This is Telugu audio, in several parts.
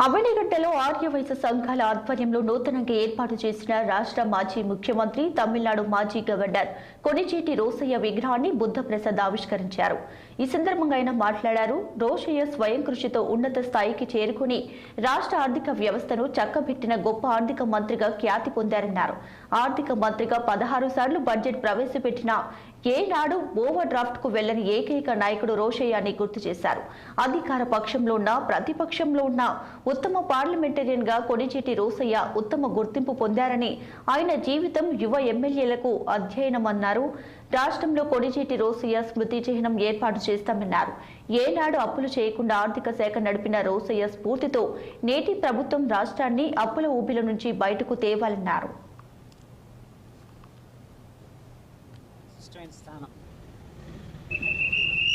అవనిగడ్డలో ఆర్యవైశ్య సంఘాల ఆధ్వర్యంలో నూతనంగా ఏర్పాటు చేసిన రాష్ట్ర మాజీ ముఖ్యమంత్రి తమిళనాడు మాజీ గవర్నర్ కొణిజేటి రోసయ్య విగ్రహాన్ని బుద్ధప్రసాద్ ఆవిష్కరించారు. ఈ సందర్భంగా ఆయన మాట్లాడారు. రోసయ్య స్వయం కృషితో ఉన్నత స్థాయికి చేరుకుని రాష్ట్ర ఆర్థిక వ్యవస్థను చక్కబెట్టిన గొప్ప ఆర్థిక మంత్రిగా ఖ్యాతి పొందారన్నారు. ఆర్థిక మంత్రిగా 16 సార్లు బడ్జెట్ ప్రవేశపెట్టిన ఏనాడు ఓవర్ డ్రాఫ్ట్ కు వెళ్లని ఏకైక నాయకుడు రోసయ్య అని గుర్తు చేశారు. అధికార పక్షంలో ఉన్న ప్రతిపక్షంలో ఉన్న ఉత్తమ పార్లమెంటేరియన్ గా కొణిజేటి రోసయ్య ఉత్తమ గుర్తింపు పొందారని, ఆయన జీవితం యువ ఎమ్మెల్యేలకు అధ్యయనమన్నారు. రాష్ట్రంలో కొణిజేటి రోసయ్య స్మృతి చిహ్నం ఏర్పాటు చేస్తామన్నారు. ఏనాడు అప్పులు చేయకుండా ఆర్థిక శాఖ నడిపిన రోసయ్య స్ఫూర్తితో నేటి ప్రభుత్వం రాష్ట్రాన్ని అప్పుల ఊబిల నుంచి బయటకు తేవాలన్నారు.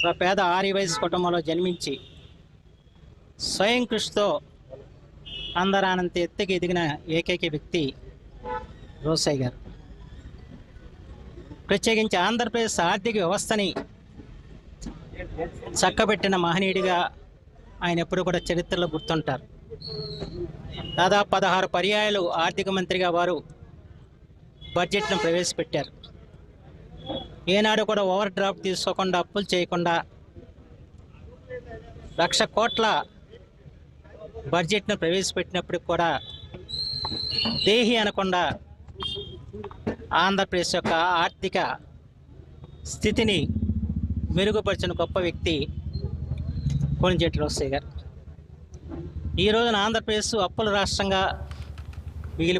ఒక పేద ఆర్యవైశ్య కుటుంబంలో జన్మించి స్వయం కృషితో అందరానంత ఎత్తుకి ఎదిగిన ఏకైక వ్యక్తి రోసయ్య గారు. ప్రత్యేకించి ఆంధ్రప్రదేశ్ ఆర్థిక వ్యవస్థని చక్కబెట్టిన మహనీయుడిగా ఆయన ఎప్పుడు కూడా చరిత్రలో గుర్తుంటారు. దాదాపు 16 పర్యాయాలు ఆర్థిక మంత్రిగా వారు బడ్జెట్ను ప్రవేశపెట్టారు. ఏనాడు కూడా ఓవర్ డ్రాఫ్ట్ తీసుకోకుండా, అప్పులు చేయకుండా 1,00,000 కోట్ల బడ్జెట్ను ప్రవేశపెట్టినప్పటికి కూడా దేహి అనకుండా ఆంధ్రప్రదేశ్ యొక్క ఆర్థిక స్థితిని మెరుగుపరిచిన గొప్ప వ్యక్తి కొణిజేటి రోసయ్య గారు. ఈ రోజున ఆంధ్రప్రదేశ్ అప్పుల రాష్ట్రంగా